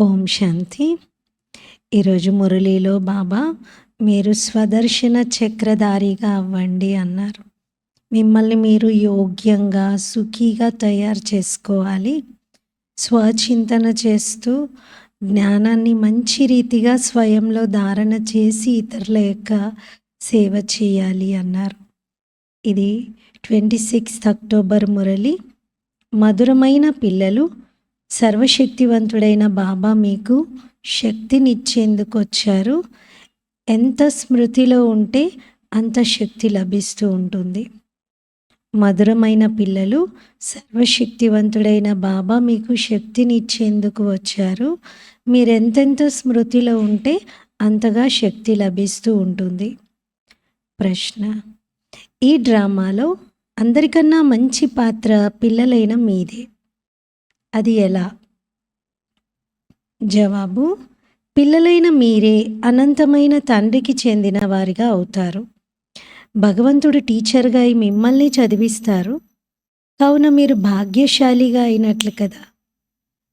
ఓం శాంతి. ఈరోజు మురళీలో బాబా మీరు స్వదర్శన చక్రధారిగా అవ్వండి అన్నారు. మిమ్మల్ని మీరు యోగ్యంగా సుఖీగా తయారు చేసుకోవాలి. స్వచింతన చేస్తూ జ్ఞానాన్ని మంచి రీతిగా స్వయంలో ధారణ చేసి ఇతరుల యొక్క సేవ చేయాలి అన్నారు. ఇది 26 అక్టోబర్ మురళి. మధురమైన పిల్లలు, సర్వశక్తివంతుడైన బాబా మీకు శక్తినిచ్చేందుకు వచ్చారు. ఎంత స్మృతిలో ఉంటే అంత శక్తి లభిస్తూ ఉంటుంది. మధురమైన పిల్లలు, సర్వశక్తివంతుడైన బాబా మీకు శక్తినిచ్చేందుకు వచ్చారు. మీరెంతెంత స్మృతిలో ఉంటే అంతగా శక్తి లభిస్తూ ఉంటుంది. ప్రశ్న: ఈ డ్రామాలో అందరికన్నా మంచి పాత్ర పిల్లలైన మీదే. అది ఎలా? జవాబు: పిల్లలైన మీరే అనంతమైన తండ్రికి చెందిన వారిగా అవుతారు. భగవంతుడు టీచర్గా అయి మిమ్మల్ని చదివిస్తారు. కావున మీరు భాగ్యశాలిగా అయినట్లు కదా.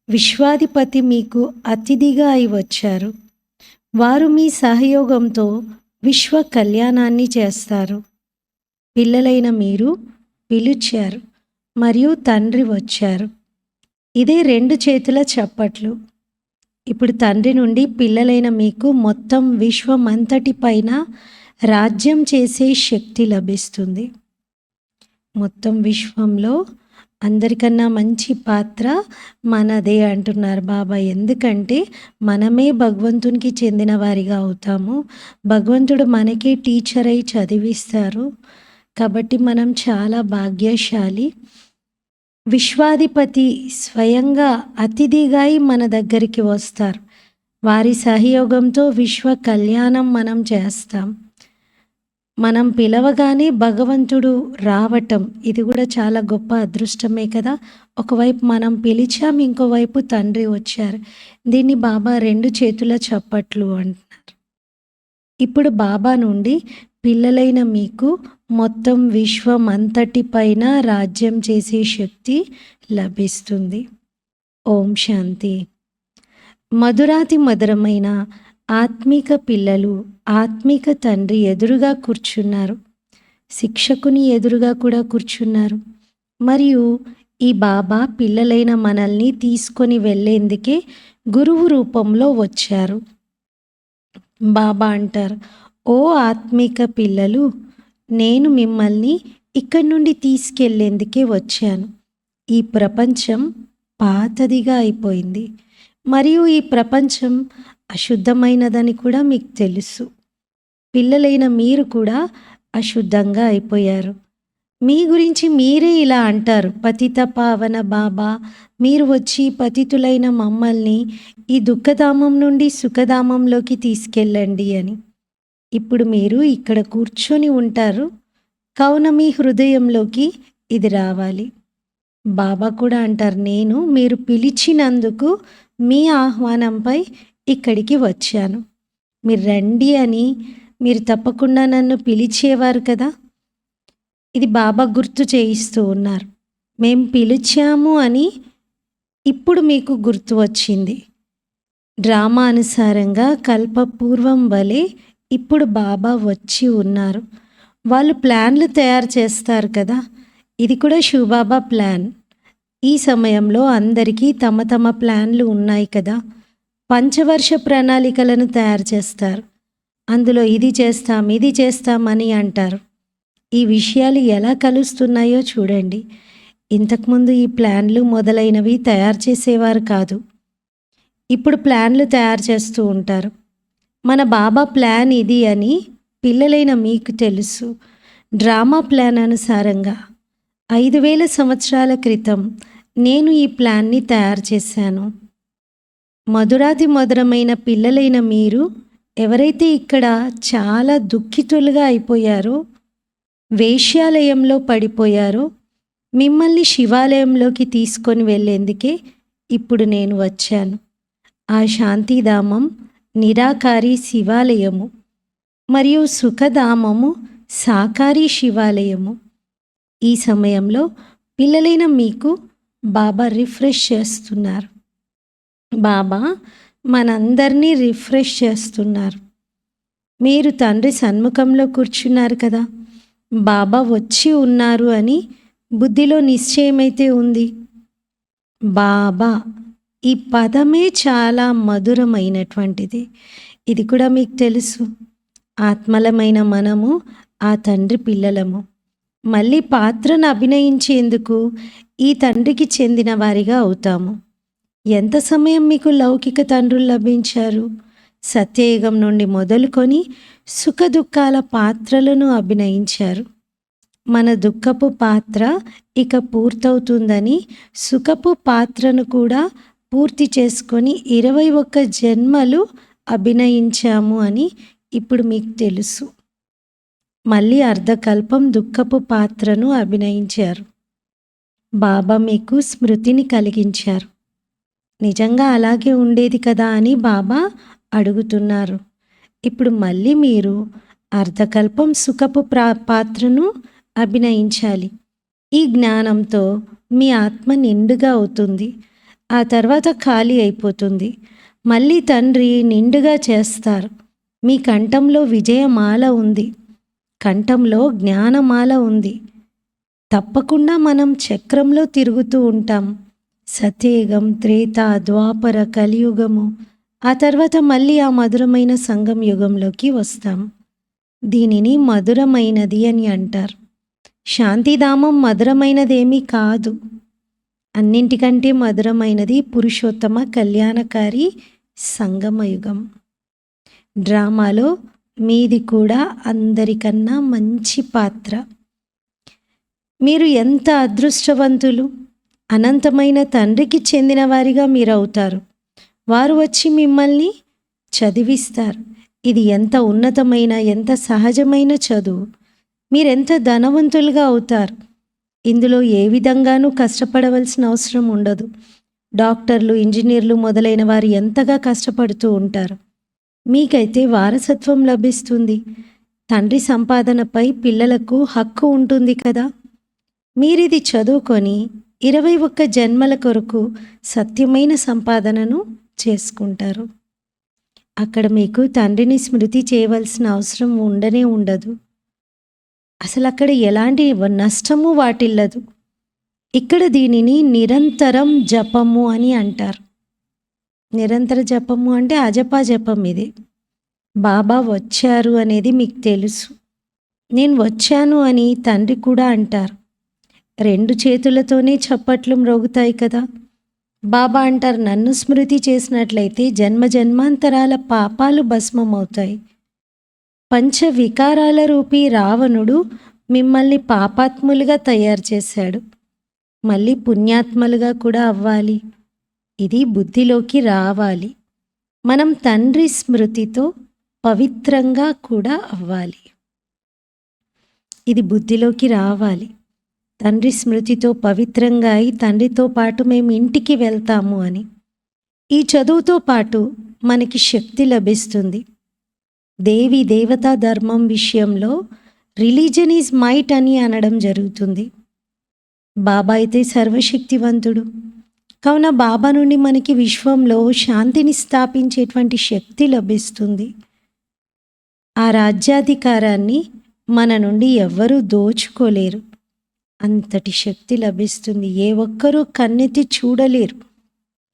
విశ్వాధిపతి మీకు అతిథిగా అయి వచ్చారు. వారు మీ సహయోగంతో విశ్వ కళ్యాణాన్ని చేస్తారు. పిల్లలైన మీరు పిలిచారు మరియు తండ్రి వచ్చారు. ఇదే 2 చేతుల చప్పట్లు. ఇప్పుడు తండ్రి నుండి పిల్లలైన మీకు మొత్తం విశ్వమంతటి పైన రాజ్యం చేసే శక్తి లభిస్తుంది. మొత్తం విశ్వంలో అందరికన్నా మంచి పాత్ర మనదే అంటున్నారు బాబా. ఎందుకంటే మనమే భగవంతునికి చెందిన వారిగా అవుతాము. భగవంతుడు మనకే టీచర్ అయి చదివిస్తారు. కాబట్టి మనం చాలా భాగ్యశాలి. విశ్వాధిపతి స్వయంగా అతిథిగా మన దగ్గరికి వస్తారు. వారి సహయోగంతో విశ్వ కళ్యాణం మనం చేస్తాం. మనం పిలవగానే భగవంతుడు రావటం, ఇది కూడా చాలా గొప్ప అదృష్టమే కదా. ఒకవైపు మనం పిలిచాం, ఇంకోవైపు తండ్రి వచ్చారు. దీన్ని బాబా 2 చేతుల చప్పట్లు అంటున్నారు. ఇప్పుడు బాబా నుండి పిల్లలైన మీకు మొత్తం విశ్వం అంతటి పైన రాజ్యం చేసే శక్తి లభిస్తుంది. ఓం శాంతి. మధురాతి మధురమైన ఆత్మిక పిల్లలు ఆత్మిక తండ్రి ఎదురుగా కూర్చున్నారు. శిక్షకుని ఎదురుగా కూడా కూర్చున్నారు. మరియు ఈ బాబా పిల్లలైన మనల్ని తీసుకొని వెళ్ళేందుకే గురువు రూపంలో వచ్చారు. బాబా అంటారు, ఓ ఆత్మిక పిల్లలు, నేను మిమ్మల్ని ఇక్కడి నుండి తీసుకెళ్లేందుకే వచ్చాను. ఈ ప్రపంచం పాతదిగా అయిపోయింది మరియు ఈ ప్రపంచం అశుద్ధమైనదని కూడా మీకు తెలుసు. పిల్లలైన మీరు కూడా అశుద్ధంగా అయిపోయారు. మీ గురించి మీరే ఇలా అంటారు, పతిత పావన బాబా, మీరు వచ్చి పతితులైన మమ్మల్ని ఈ దుఃఖధామం నుండి సుఖధామంలోకి తీసుకెళ్ళండి అని. ఇప్పుడు మీరు ఇక్కడ కూర్చొని ఉంటారు. కావున మీ హృదయంలోకి ఇది రావాలి. బాబా కూడా అంటారు, నేను మీరు పిలిచినందుకు మీ ఆహ్వానంపై ఇక్కడికి వచ్చాను. మీరు రండి అని మీరు తప్పకుండా నన్ను పిలిచేవారు కదా. ఇది బాబా గుర్తు చేయిస్తూ ఉన్నారు. మేం పిలిచాము అని ఇప్పుడు మీకు గుర్తు వచ్చింది. డ్రామా అనుసారంగా కల్పపూర్వం వలె ఇప్పుడు బాబా వచ్చి ఉన్నారు. వాళ్ళు ప్లాన్లు తయారు చేస్తారు కదా. ఇది కూడా శివబాబా ప్లాన్. ఈ సమయంలో అందరికీ తమ తమ ప్లాన్లు ఉన్నాయి కదా. పంచవర్ష ప్రణాళికలను తయారు చేస్తారు. అందులో ఇది చేస్తాం ఇది చేస్తామని అంటారు. ఈ విషయాలు ఎలా కలుస్తున్నాయో చూడండి. ఇంతకుముందు ఈ ప్లాన్లు మొదలైనవి తయారు చేసేవారు కాదు. ఇప్పుడు ప్లాన్లు తయారు చేస్తూ ఉంటారు. మన బాబా ప్లాన్ ఇది అని పిల్లలైన మీకు తెలుసు. డ్రామా ప్లాన్ అనుసారంగా 5000 సంవత్సరాల క్రితం నేను ఈ ప్లాన్ని తయారు చేశాను. మధురాతి మధురమైన పిల్లలైన మీరు ఎవరైతే ఇక్కడ చాలా దుఃఖితులుగా అయిపోయారో, వేశ్యాలయంలో పడిపోయారో, మిమ్మల్ని శివాలయంలోకి తీసుకొని వెళ్ళేందుకే ఇప్పుడు నేను వచ్చాను. ఆ శాంతిధామం నిరాకారి శివాలయము మరియు సుఖధామము సాకారి శివాలయము. ఈ సమయంలో పిల్లలైన మీకు బాబా రిఫ్రెష్ చేస్తున్నారు. బాబా మనందరినీ రిఫ్రెష్ చేస్తున్నారు. మీరు తండ్రి సన్ముఖంలో కూర్చున్నారు కదా, బాబా వచ్చి ఉన్నారు అని బుద్ధిలో నిశ్చయమైతే ఉంది. బాబా ఈ పదమే చాలా మధురమైనటువంటిది. ఇది కూడా మీకు తెలుసు. ఆత్మలమైన మనము ఆ తండ్రి పిల్లలము. మళ్ళీ పాత్రను అభినయించేందుకు ఈ తండ్రికి చెందిన వారిగా అవుతాము. ఎంత సమయం మీకు లౌకిక తండ్రులు లభించారు? సత్యయుగం నుండి మొదలుకొని సుఖదుఖాల పాత్రలను అభినయించారు. మన దుఃఖపు పాత్ర ఇక పూర్తవుతుందని సుఖపు పాత్రను కూడా పూర్తి చేసుకొని 21 జన్మలు అభినయించాము అని ఇప్పుడు మీకు తెలుసు. మళ్ళీ అర్ధకల్పం దుఃఖపు పాత్రను అభినయించారు. బాబా మీకు స్మృతిని కలిగించారు. నిజంగా అలాగే ఉండేది కదా అని బాబా అడుగుతున్నారు. ఇప్పుడు మళ్ళీ మీరు అర్ధకల్పం సుఖపు పాత్రను అభినయించాలి. ఈ జ్ఞానంతో మీ ఆత్మ నిండుగా అవుతుంది. ఆ తర్వాత ఖాళీ అయిపోతుంది. మళ్ళీ తండ్రి నిండుగా చేస్తారు. మీ కంఠంలో విజయమాల ఉంది, కంఠంలో జ్ఞానమాల ఉంది. తప్పకుండా మనం చక్రంలో తిరుగుతూ ఉంటాం. సత్యయుగం, త్రేత, ద్వాపర, కలియుగము, ఆ తర్వాత మళ్ళీ ఆ మధురమైన సంగం యుగంలోకి వస్తాం. దీనిని మధురమైనది అని అంటారు. శాంతిధామం మధురమైనదేమీ కాదు. అన్నింటికంటే మధురమైనది పురుషోత్తమ కళ్యాణకారి సంగమయుగం. డ్రామాలో మీది కూడా అందరికన్నా మంచి పాత్ర. మీరు ఎంత అదృష్టవంతులు! అనంతమైన తండ్రికి చెందిన వారిగా మీరు అవుతారు. వారు వచ్చి మిమ్మల్ని చదివిస్తారు. ఇది ఎంత ఉన్నతమైన, ఎంత సహజమైన చదువు. మీరెంత ధనవంతులుగా అవుతారు. ఇందులో ఏ విధంగానూ కష్టపడవలసిన అవసరం ఉండదు. డాక్టర్లు, ఇంజనీర్లు మొదలైన వారు ఎంతగా కష్టపడుతూ ఉంటారు. మీకైతే వారసత్వం లభిస్తుంది. తండ్రి సంపాదనపై పిల్లలకు హక్కు ఉంటుంది కదా. మీరిది చదువుకొని 21 జన్మల కొరకు సత్యమైన సంపాదనను చేసుకుంటారు. అక్కడ మీకు తండ్రిని స్మృతి చేయవలసిన అవసరం ఉండనే ఉండదు. అసలు అక్కడ ఎలాంటి నష్టము వాటిల్లదు. ఇక్కడ దీనిని నిరంతరం జపము అని అంటారు. నిరంతర జపము అంటే అజపా జపం. ఇది బాబా వచ్చారు అనేది మీకు తెలుసు. నేను వచ్చాను అని తండ్రి కూడా అంటారు. 2 చేతులతోనే చప్పట్లు మ్రోగుతాయి కదా. బాబా అంటారు, నన్ను స్మృతి చేసినట్లయితే జన్మ జన్మాంతరాల పాపాలు భస్మమవుతాయి. పంచ వికారాల రూపీ రావణుడు మిమ్మల్ని పాపాత్ములుగా తయారు చేశాడు. మళ్ళీ పుణ్యాత్మలుగా కూడా అవ్వాలి. ఇది బుద్ధిలోకి రావాలి. మనం తండ్రి స్మృతితో పవిత్రంగా కూడా అవ్వాలి. ఇది బుద్ధిలోకి రావాలి. తండ్రి స్మృతితో పవిత్రంగా అయి తండ్రితో పాటు మేము ఇంటికి వెళ్తాము అని. ఈ చదువుతో పాటు మనకి శక్తి లభిస్తుంది. దేవి దేవతా ధర్మం విషయంలో రిలీజన్ ఈజ్ మైట్ అని అనడం జరుగుతుంది. బాబా అయితే సర్వశక్తివంతుడు. కావున బాబా నుండి మనకి విశ్వంలో శాంతిని స్థాపించేటువంటి శక్తి లభిస్తుంది. ఆ రాజ్యాధికారాన్ని మన నుండి ఎవ్వరూ దోచుకోలేరు. అంతటి శక్తి లభిస్తుంది. ఏ ఒక్కరూ కన్నెత్తి చూడలేరు.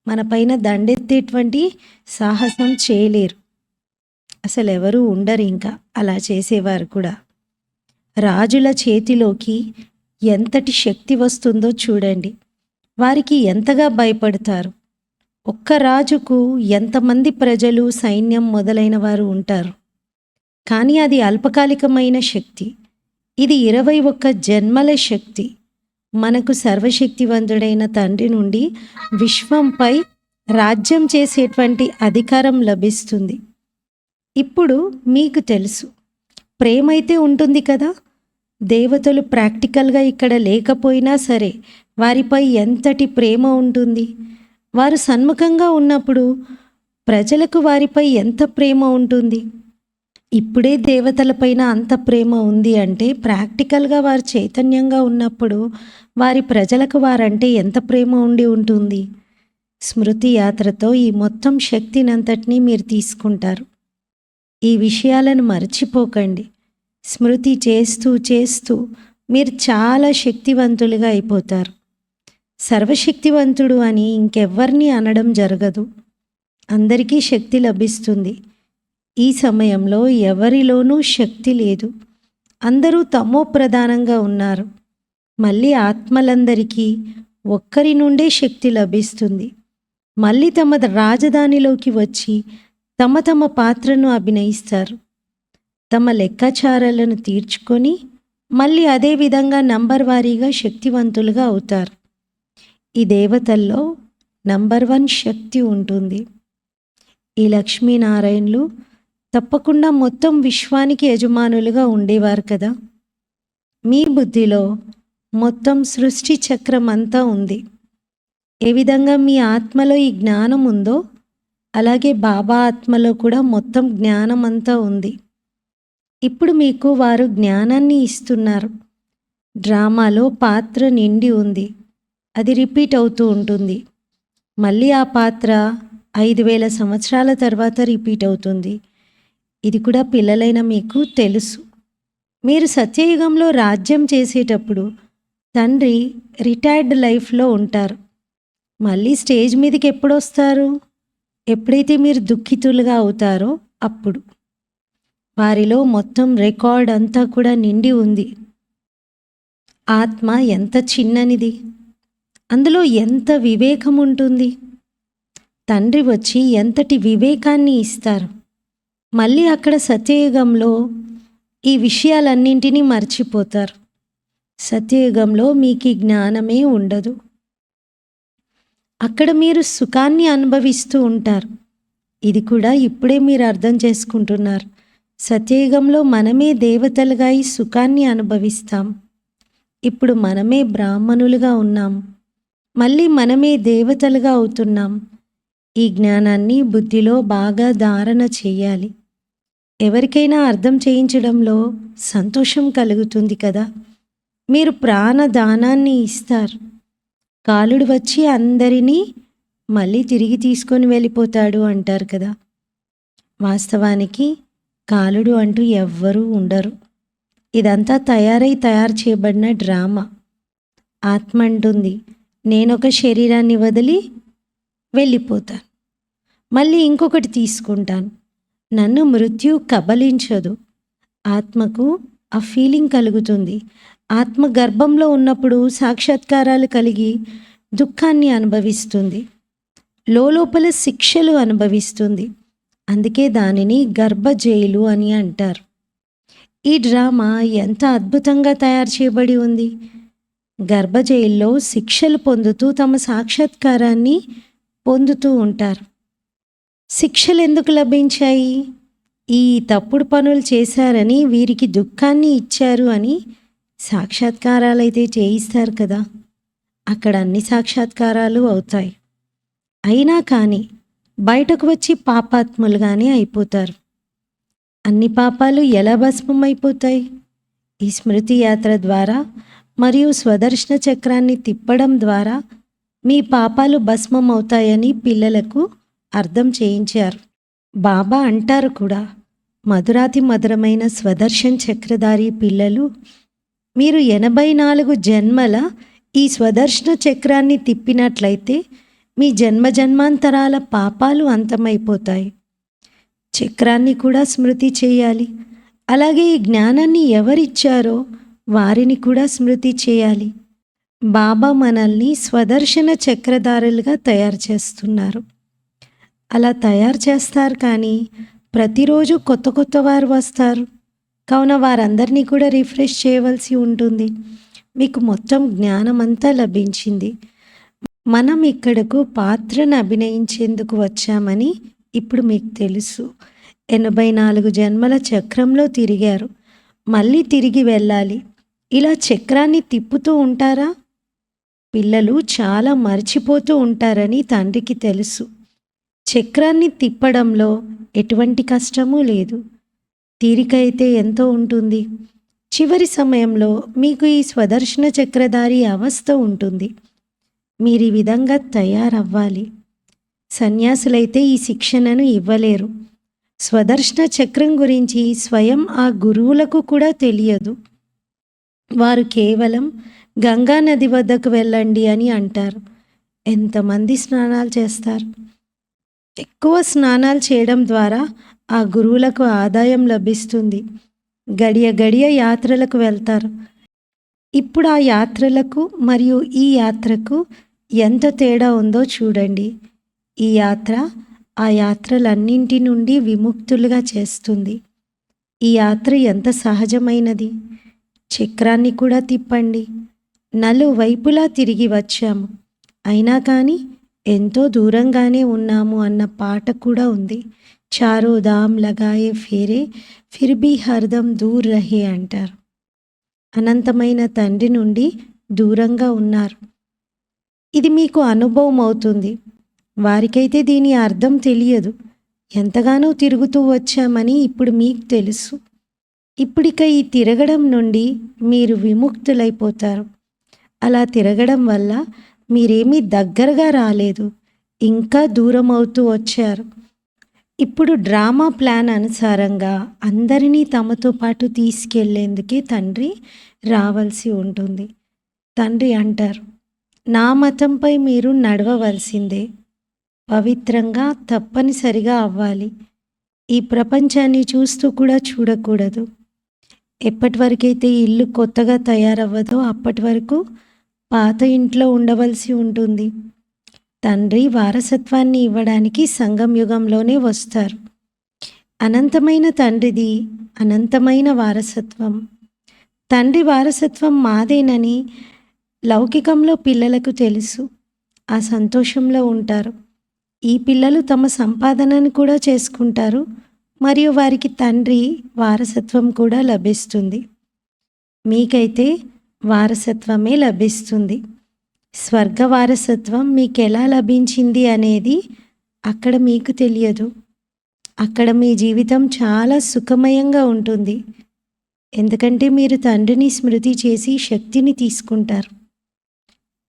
మన పైన దండెత్తేటువంటి సాహసం చేయలేరు. అసలు ఎవరూ ఉండరు ఇంకా అలా చేసేవారు కూడా. రాజుల చేతిలోకి ఎంతటి శక్తి వస్తుందో చూడండి. వారికి ఎంతగా భయపడతారు. ఒక్క రాజుకు ఎంతమంది ప్రజలు, సైన్యం మొదలైన వారు ఉంటారు. కానీ అది అల్పకాలికమైన శక్తి. ఇది 21 జన్మల శక్తి. మనకు సర్వశక్తివంతుడైన తండ్రి నుండి విశ్వంపై రాజ్యం చేసేటువంటి అధికారం లభిస్తుంది. ఇప్పుడు మీకు తెలుసు, ప్రేమ అయితే ఉంటుంది కదా. దేవతలు ప్రాక్టికల్గా ఇక్కడ లేకపోయినా సరే వారిపై ఎంతటి ప్రేమ ఉంటుంది. వారు సన్ముఖంగా ఉన్నప్పుడు ప్రజలకు వారిపై ఎంత ప్రేమ ఉంటుంది. ఇప్పుడే దేవతలపైన అంత ప్రేమ ఉంది అంటే ప్రాక్టికల్గా వారు చైతన్యంగా ఉన్నప్పుడు వారి ప్రజలకు వారంటే ఎంత ప్రేమ ఉండి ఉంటుంది. స్మృతి యాత్రతో ఈ మొత్తం శక్తినంతటినీ మీరు తీసుకుంటారు. ఈ విషయాలను మర్చిపోకండి. స్మృతి చేస్తూ చేస్తూ మీరు చాలా శక్తివంతులుగా అయిపోతారు. సర్వశక్తివంతుడు అని ఇంకెవ్వరిని అనడం జరగదు. అందరికీ శక్తి లభిస్తుంది. ఈ సమయంలో ఎవరిలోనూ శక్తి లేదు. అందరూ తమో ప్రధానంగా ఉన్నారు. మళ్ళీ ఆత్మలందరికీ ఒక్కరి నుండే శక్తి లభిస్తుంది. మళ్ళీ తమ రాజధానిలోకి వచ్చి తమ తమ పాత్రను అభినయిస్తారు. తమ లెక్కాచారాలను తీర్చుకొని మళ్ళీ అదే విధంగా నంబర్ వారీగా శక్తివంతులుగా అవుతారు. ఈ దేవతల్లో నంబర్ 1 శక్తి ఉంటుంది. ఈ లక్ష్మీనారాయణులు తప్పకుండా మొత్తం విశ్వానికి యజమానులుగా ఉండేవారు కదా. మీ బుద్ధిలో మొత్తం సృష్టి చక్రం అంతా ఉంది. ఏ విధంగా మీ ఆత్మలో ఈ జ్ఞానం ఉందో అలాగే బాబా ఆత్మలో కూడా మొత్తం జ్ఞానం అంతా ఉంది. ఇప్పుడు మీకు వారు జ్ఞానాన్ని ఇస్తున్నారు. డ్రామాలో పాత్ర నిండి ఉంది. అది రిపీట్ అవుతూ ఉంటుంది. మళ్ళీ ఆ పాత్ర 5000 సంవత్సరాల తర్వాత రిపీట్ అవుతుంది. ఇది కూడా పిల్లలైన మీకు తెలుసు. మీరు సత్యయుగంలో రాజ్యం చేసేటప్పుడు తండ్రి రిటైర్డ్ లైఫ్లో ఉంటారు. మళ్ళీ స్టేజ్ మీదకి ఎప్పుడు వస్తారు? ఎప్పుడైతే మీరు దుఃఖితులుగా అవుతారో అప్పుడు. వారిలో మొత్తం రికార్డ్ అంతా కూడా నిండి ఉంది. ఆత్మ ఎంత చిన్ననిది, అందులో ఎంత వివేకం ఉంటుంది. తండ్రి వచ్చి ఎంతటి వివేకాన్ని ఇస్తారు. మళ్ళీ అక్కడ సత్యయుగంలో ఈ విషయాలన్నింటినీ మర్చిపోతారు. సత్యయుగంలో మీకు ఈ జ్ఞానమే ఉండదు. అక్కడ మీరు సుఖాన్ని అనుభవిస్తూ ఉంటారు. ఇది కూడా ఇప్పుడే మీరు అర్థం చేసుకుంటున్నారు. సత్యయుగంలో మనమే దేవతలుగా ఈ సుఖాన్ని అనుభవిస్తాం. ఇప్పుడు మనమే బ్రాహ్మణులుగా ఉన్నాం. మళ్ళీ మనమే దేవతలుగా అవుతున్నాం. ఈ జ్ఞానాన్ని బుద్ధిలో బాగా ధారణ చేయాలి. ఎవరికైనా అర్థం చేయించడంలో సంతోషం కలుగుతుంది కదా. మీరు ప్రాణదానాన్ని ఇస్తారు. కాలుడు వచ్చి అందరినీ మళ్ళీ తిరిగి తీసుకొని వెళ్ళిపోతాడు అంటారు కదా. వాస్తవానికి కాలుడు అంటూ ఎవ్వరూ ఉండరు. ఇదంతా తయారు చేయబడిన డ్రామా. ఆత్మ అంటుంది, నేనొక శరీరాన్ని వదిలి వెళ్ళిపోతాను, మళ్ళీ ఇంకొకటి తీసుకుంటాను, నన్ను మృత్యు కబలించదు. ఆత్మకు ఆ ఫీలింగ్ కలుగుతుంది. ఆత్మ గర్భంలో ఉన్నప్పుడు సాక్షాత్కారాలు కలిగి దుఃఖాన్ని అనుభవిస్తుంది. లోపల శిక్షలు అనుభవిస్తుంది. అందుకే దానిని గర్భ జైలు అని అంటారు. ఈ డ్రామా ఎంత అద్భుతంగా తయారు చేయబడి ఉంది. గర్భ జైల్లో శిక్షలు పొందుతూ తమ సాక్షాత్కారాన్ని పొందుతూ ఉంటారు. శిక్షలు ఎందుకు లభించాయి? ఈ తప్పుడు పనులు చేశారని వీరికి దుఃఖాన్ని ఇచ్చారు అని సాక్షాత్కారాలైతే చేయిస్తారు కదా. అక్కడ అన్ని సాక్షాత్కారాలు అవుతాయి. అయినా కానీ బయటకు వచ్చి పాపాత్ములుగానే అయిపోతారు. అన్ని పాపాలు ఎలా భస్మం అయిపోతాయి? ఈ స్మృతి యాత్ర ద్వారా మరియు స్వదర్శన చక్రాన్ని తిప్పడం ద్వారా మీ పాపాలు భస్మం అవుతాయని పిల్లలకు అర్థం చేయించారు. బాబా అంటారు కూడా, మధురాతి మధురమైన స్వదర్శన చక్రధారి పిల్లలు, మీరు 84 జన్మల ఈ స్వదర్శన చక్రాన్ని తిప్పినట్లయితే మీ జన్మజన్మాంతరాల పాపాలు అంతమైపోతాయి. చక్రాన్ని కూడా స్మృతి చేయాలి. అలాగే ఈ జ్ఞానాన్ని ఎవరిచ్చారో వారిని కూడా స్మృతి చేయాలి. బాబా మనల్ని స్వదర్శన చక్రధారులుగా తయారు చేస్తున్నారు. అలా తయారు చేస్తారు, కానీ ప్రతిరోజు కొత్త కొత్త వారు వస్తారు. కావున వారందరినీ కూడా రిఫ్రెష్ చేయవలసి ఉంటుంది. మీకు మొత్తం జ్ఞానం అంతా లభించింది. మనం ఇక్కడకు పాత్రను అభినయించేందుకు వచ్చామని ఇప్పుడు మీకు తెలుసు. 84 జన్మల చక్రంలో తిరిగారు, మళ్ళీ తిరిగి వెళ్ళాలి. ఇలా చక్రాన్ని తిప్పుతూ ఉంటారా? పిల్లలు చాలా మర్చిపోతూ ఉంటారని తండ్రికి తెలుసు. చక్రాన్ని తిప్పడంలో ఎటువంటి కష్టమూ లేదు. తీరిక అయితే ఎంతో ఉంటుంది. చివరి సమయంలో మీకు ఈ స్వదర్శన చక్రధారి అవస్థ ఉంటుంది. మీరు ఈ విధంగా తయారవ్వాలి. సన్యాసులైతే ఈ శిక్షణను ఇవ్వలేరు. స్వదర్శన చక్రం గురించి స్వయం ఆ గురువులకు కూడా తెలియదు. వారు కేవలం గంగా నది వద్దకు వెళ్ళండి అని అంటారు. ఎంతమంది స్నానాలు చేస్తారు? ఎక్కువ స్నానాలు చేయడం ద్వారా ఆ గురువులకు ఆదాయం లభిస్తుంది. గడియ గడియ యాత్రలకు వెళ్తారు. ఇప్పుడు ఆ యాత్రలకు మరియు ఈ యాత్రకు ఎంత తేడా ఉందో చూడండి. ఈ యాత్ర ఆ యాత్రలన్నింటి నుండి విముక్తులుగా చేస్తుంది. ఈ యాత్ర ఎంత సహజమైనది. చక్రాన్ని కూడా తిప్పండి. నలువైపులా తిరిగి వచ్చాము. అయినా కానీ ఎంతో దూరంగానే ఉన్నాము అన్న పాట కూడా ఉంది. చారో దామ్ లగాయే ఫేరే ఫిర్ భీ హర్దమ్ దూర్ రహే అంటారు. అనంతమైన తండ్రి నుండి దూరంగా ఉన్నారు. ఇది మీకు అనుభవం అవుతుంది. వారికైతే దీని అర్థం తెలియదు. ఎంతగానో తిరుగుతూ వచ్చామని ఇప్పుడు మీకు తెలుసు. ఇప్పుడిక ఈ తిరగడం నుండి మీరు విముక్తులైపోతారు. అలా తిరగడం వల్ల మీరేమీ దగ్గరగా రాలేదు, ఇంకా దూరం అవుతూ వచ్చారు. ఇప్పుడు డ్రామా ప్లాన్ అనుసారంగా అందరినీ తమతో పాటు తీసుకెళ్లేందుకే తండ్రి రావాల్సి ఉంటుంది. తండ్రి అంటారు, నా మతంపై మీరు నడవవలసిందే. పవిత్రంగా తప్పనిసరిగా అవ్వాలి. ఈ ప్రపంచాన్ని చూస్తూ కూడా చూడకూడదు. ఎప్పటి వరకైతే ఇల్లు కొత్తగా తయారవ్వదో అప్పటి వరకు పాత ఇంట్లో ఉండవలసి ఉంటుంది. తండ్రి వారసత్వాన్ని ఇవ్వడానికి సంగం యుగంలోనే వస్తారు. అనంతమైన తండ్రిది అనంతమైన వారసత్వం. తండ్రి వారసత్వం మాదేనని లౌకికంలో పిల్లలకు తెలుసు. ఆ సంతోషంలో ఉంటారు. ఈ పిల్లలు తమ సంపాదనను కూడా చేసుకుంటారు మరియు వారికి తండ్రి వారసత్వం కూడా లభిస్తుంది. మీకైతే వారసత్వమే లభిస్తుంది. స్వర్గ వారసత్వం మీకు ఎలా లభించింది అనేది అక్కడ మీకు తెలియదు. అక్కడ మీ జీవితం చాలా సుఖమయంగా ఉంటుంది. ఎందుకంటే మీరు తండ్రిని స్మృతి చేసి శక్తిని తీసుకుంటారు.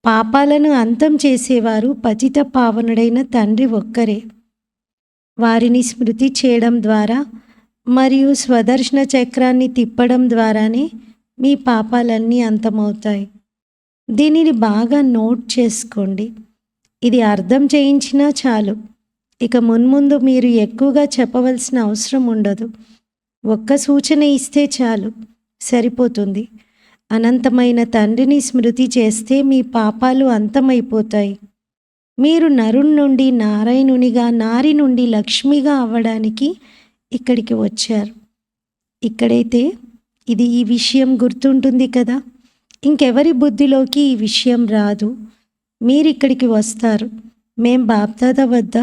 పాపాలను అంతం చేసేవారు పతిత పావనుడైన తండ్రి ఒక్కరే. వారిని స్మృతి చేయడం ద్వారా మరియు స్వదర్శన చక్రాన్ని తిప్పడం ద్వారానే మీ పాపాలన్నీ అంతమవుతాయి. దీనిని బాగా నోట్ చేసుకోండి. ఇది అర్థం చేయించినా చాలు. ఇక మున్ముందు మీరు ఎక్కువగా చెప్పవలసిన అవసరం ఉండదు. ఒక్క సూచన ఇస్తే చాలు, సరిపోతుంది. అనంతమైన తండ్రిని స్మృతి చేస్తే మీ పాపాలు అంతమైపోతాయి. మీరు నరుని నుండి నారాయణునిగా, నారి నుండి లక్ష్మిగా అవ్వడానికి ఇక్కడికి వచ్చారు. ఇక్కడైతే ఈ విషయం గుర్తుంటుంది కదా. ఇంకెవరి బుద్ధిలోకి ఈ విషయం రాదు. మీరిక్కడికి వస్తారు. మేం బాప్దాదా వద్ద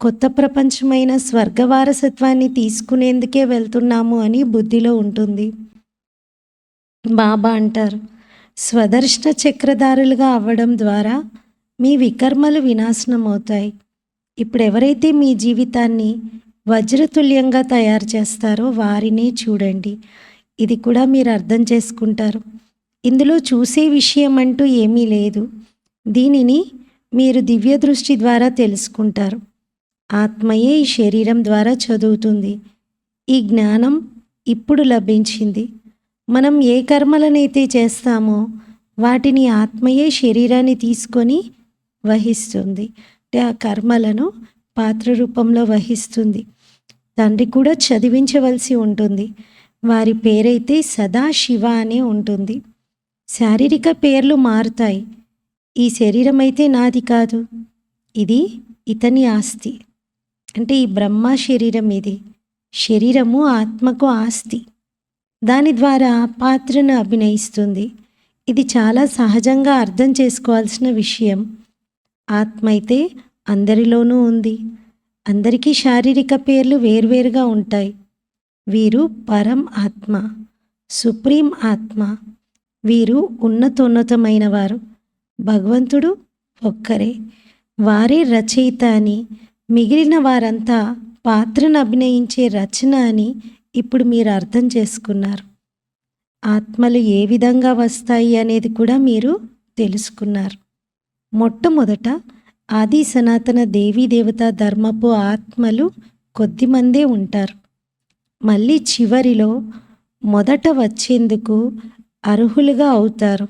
కొత్త ప్రపంచమైన స్వర్గ వారసత్వాన్ని తీసుకునేందుకే వెళ్తున్నాము అని బుద్ధిలో ఉంటుంది. బాబా అంటారు, స్వదర్శన చక్రధారులుగా అవ్వడం ద్వారా మీ వికర్మలు వినాశనం అవుతాయి. ఇప్పుడు ఎవరైతే మీ జీవితాన్ని వజ్రతుల్యంగా తయారు చేస్తారో వారినే చూడండి. ఇది కూడా మీరు అర్థం చేసుకుంటారు. ఇందులో చూసే విషయం అంటూ ఏమీ లేదు. దీనిని మీరు దివ్య దృష్టి ద్వారా తెలుసుకుంటారు. ఆత్మయే ఈ శరీరం ద్వారా చదువుతుంది. ఈ జ్ఞానం ఇప్పుడు లభించింది. మనం ఏ కర్మలనైతే చేస్తామో వాటిని ఆత్మయే శరీరాన్ని తీసుకొని వహిస్తుంది. అంటే ఆ కర్మలను పాత్ర రూపంలో వహిస్తుంది. తండ్రి కూడా చదివించవలసి ఉంటుంది. వారి పేరైతే సదా శివ అనే ఉంటుంది. శారీరక పేర్లు మారుతాయి. ఈ శరీరం అయితే నాది కాదు, ఇది ఇతని ఆస్తి. అంటే ఈ బ్రహ్మ శరీరం ఇది. శరీరము ఆత్మకు ఆస్తి. దాని ద్వారా పాత్రను అభినయిస్తుంది. ఇది చాలా సహజంగా అర్థం చేసుకోవాల్సిన విషయం. ఆత్మ అయితే అందరిలోనూ ఉంది. అందరికీ శారీరక పేర్లు వేర్వేరుగా ఉంటాయి. వీరు పరం ఆత్మ, సుప్రీం ఆత్మ. వీరు ఉన్నతోన్నతమైన వారు. భగవంతుడు ఒక్కరే. వారే రచయిత అని, మిగిలిన వారంతా పాత్రను అభినయించే రచన అని ఇప్పుడు మీరు అర్థం చేసుకున్నారు. ఆత్మలు ఏ విధంగా వస్తాయి అనేది కూడా మీరు తెలుసుకున్నారు. మొట్టమొదట ఆది సనాతన దేవీ దేవతా ధర్మపు ఆత్మలు కొద్దిమందే ఉంటారు. మళ్ళీ చివరిలో మొదట వచ్చేందుకు అర్హులుగా అవుతారు.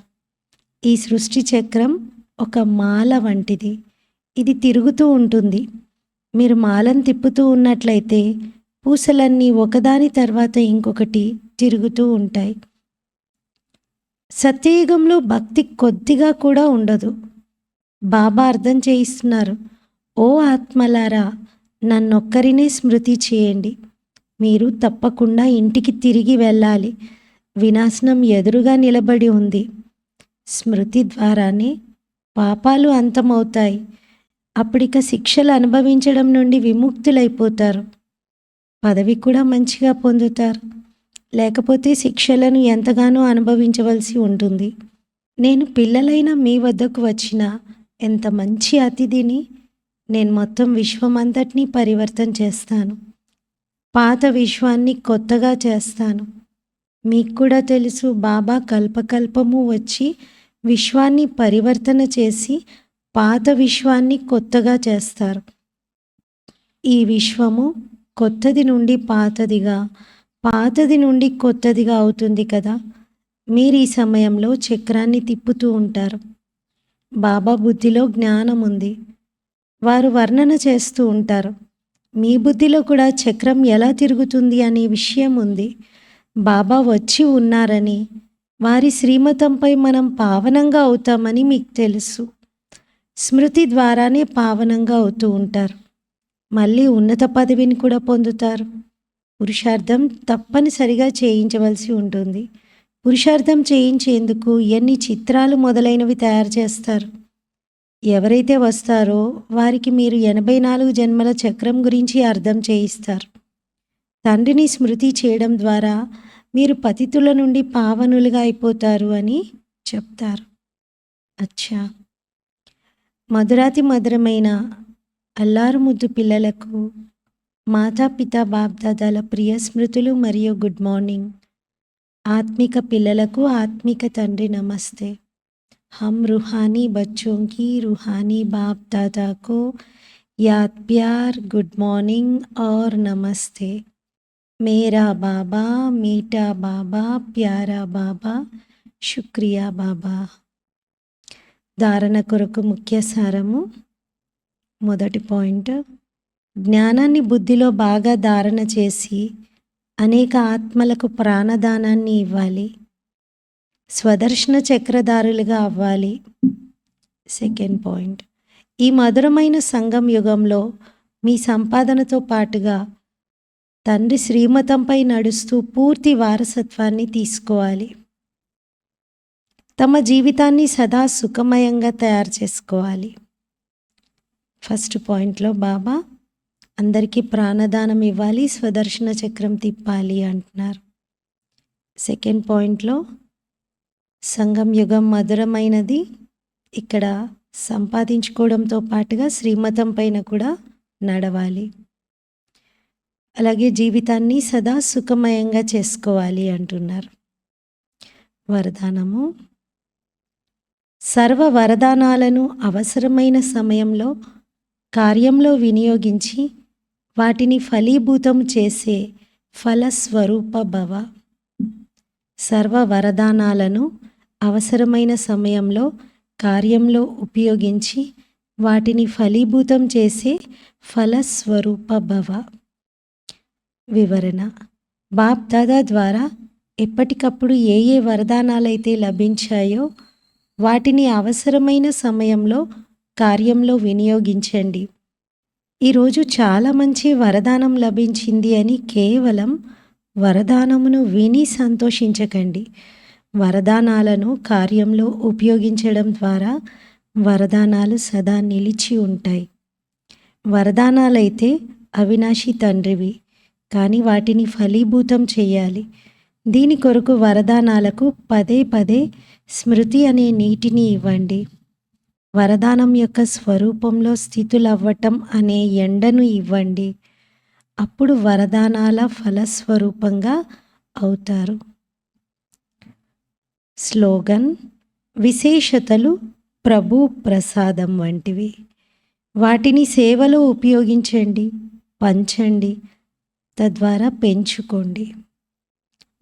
ఈ సృష్టి చక్రం ఒక మాల వంటిది. ఇది తిరుగుతూ ఉంటుంది. మీరు మాలను తిప్పుతూ ఉన్నట్లయితే పూసలన్నీ ఒకదాని తర్వాత ఇంకొకటి తిరుగుతూ ఉంటాయి. సత్యయుగంలో భక్తి కొద్దిగా కూడా ఉండదు. బాబా అర్థం చేయిస్తున్నారు, ఓ ఆత్మలారా, నన్నొక్కరినే స్మృతి చేయండి. మీరు తప్పకుండా ఇంటికి తిరిగి వెళ్ళాలి. వినాశనం ఎదురుగా నిలబడి ఉంది. స్మృతి ద్వారానే పాపాలు అంతమవుతాయి. అప్పుడిక శిక్షలు అనుభవించడం నుండి విముక్తులైపోతారు. పదవి కూడా మంచిగా పొందుతారు. లేకపోతే శిక్షలను ఎంతగానో అనుభవించవలసి ఉంటుంది. నేను పిల్లలైన మీ వద్దకు వచ్చిన ఎంత మంచి అతిథిని. నేను మొత్తం విశ్వమంతటినీ పరివర్తన చేస్తాను. పాత విశ్వాన్ని కొత్తగా చేస్తాను. మీకు కూడా తెలుసు, బాబా కల్పకల్పము వచ్చి విశ్వాన్ని పరివర్తన చేసి పాత విశ్వాన్ని కొత్తగా చేస్తారు. ఈ విశ్వము కొత్తది నుండి పాతదిగా, పాతది నుండి కొత్తదిగా అవుతుంది కదా. మీరు ఈ సమయంలో చక్రాన్ని తిప్పుతూ ఉంటారు. బాబా బుద్ధిలో జ్ఞానం ఉంది. వారు వర్ణన చేస్తూ ఉంటారు. మీ బుద్ధిలో కూడా చక్రం ఎలా తిరుగుతుంది అనే విషయం ఉంది. బాబా వచ్చి ఉన్నారని, వారి శ్రీమతంపై మనం పావనంగా అవుతామని మీకు తెలుసు. స్మృతి ద్వారానే పావనంగా అవుతూ ఉంటారు. మళ్ళీ ఉన్నత పదవిని కూడా పొందుతారు. పురుషార్థం తప్పనిసరిగా చేయించవలసి ఉంటుంది. పురుషార్థం చేయించేందుకు ఎన్ని చిత్రాలు మొదలైనవి తయారు చేస్తారు. ఎవరైతే వస్తారో వారికి మీరు 84 జన్మల చక్రం గురించి అర్థం చేయిస్తారు. తండ్రిని స్మృతి చేయడం ద్వారా మీరు పతితుల నుండి పావనులుగా అయిపోతారు అని చెప్తారు. అచ్చా, మధురాతి మధురమైన అల్లారు ముద్దు పిల్లలకు మాతాపిత బాప్దాదాల ప్రియ స్మృతులు మరియు గుడ్ మార్నింగ్. ఆత్మిక పిల్లలకు ఆత్మిక తండ్రి నమస్తే. हम रूहानी बच्चों की रूहानी बाप दादा को याद प्यार गुड मॉर्निंग और नमस्ते. मेरा बाबा मीठा बाबा प्यारा बाबा शुक्रिया बाबा. ధారణ కొరకు ముఖ్య సారము. మొదటి పాయింట్, జ్ఞానాన్ని బుద్ధిలో బాగా ధారణ చేసి అనేక ఆత్మలకు ప్రాణదానాన్ని ఇవ్వాలి. స్వదర్శన చక్రధారులుగా అవ్వాలి. సెకండ్ పాయింట్, ఈ మధురమైన సంగం యుగంలో మీ సంపాదనతో పాటుగా తండ్రి శ్రీమతంపై నడుస్తూ పూర్తి వారసత్వాన్ని తీసుకోవాలి. తమ జీవితాన్ని సదా సుఖమయంగా తయారు చేసుకోవాలి. ఫస్ట్ పాయింట్లో బాబా అందరికీ ప్రాణదానం ఇవ్వాలి, స్వదర్శన చక్రం తిప్పాలి అంటున్నారు. సెకండ్ పాయింట్లో సంగం యుగం మధురమైనది. ఇక్కడ సంపాదించుకోవడంతో పాటుగా శ్రీమతం పైన కూడా నడవాలి. అలాగే జీవితాన్ని సదా సుఖమయంగా చేసుకోవాలి అంటున్నారు. వరదానము. సర్వ వరదానాలను అవసరమైన సమయంలో కార్యంలో వినియోగించి వాటిని ఫలీభూతం చేసే ఫలస్వరూప భవ. సర్వ వరదానాలను అవసరమైన సమయంలో కార్యంలో ఉపయోగించి వాటిని ఫలీభూతం చేసే ఫలస్వరూప భవ. వివరణ. బాప్ దాదా ద్వారా ఎప్పటికప్పుడు ఏ ఏ వరదానాలైతే లభించాయో వాటిని అవసరమైన సమయంలో కార్యంలో వినియోగించండి. ఈరోజు చాలా మంచి వరదానం లభించింది అని కేవలం వరదానమును విని సంతోషించకండి. వరదానాలను కార్యంలో ఉపయోగించడం ద్వారా వరదానాలు సదా నిలిచి ఉంటాయి. వరదానాలైతే అవినాశి తండ్రివి, కానీ వాటిని ఫలీభూతం చేయాలి. దీని కొరకు వరదానాలకు పదే పదే స్మృతి అనే నీటిని ఇవ్వండి. వరదానం యొక్క స్వరూపంలో స్థితులవ్వటం అనే ఎండను ఇవ్వండి. అప్పుడు వరదానాల ఫలస్వరూపంగా అవుతారు. స్లోగన్. విశేషతలు ప్రభు ప్రసాదం వంటివి. వాటిని సేవలో ఉపయోగించండి, పంచండి, తద్వారా పెంచుకోండి.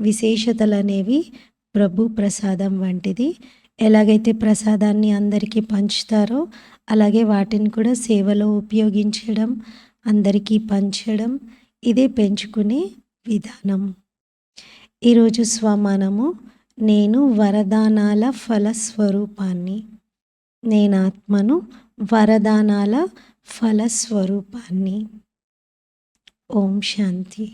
విశేషతలనేవి ప్రభు ప్రసాదం వంటిది. ఎలాగైతే ప్రసాదాన్ని అందరికీ పంచుతారో అలాగే వాటిని కూడా సేవలో ఉపయోగించడం, అందరికీ పంచడం ఇదే పెంచుకునే విధానం. ఈరోజు స్వమానము నేను వరదానాల ఫలస్వరూపాన్ని. నేనాత్మను వరదానాల ఫలస్వరూపాన్ని. ఓం శాంతి.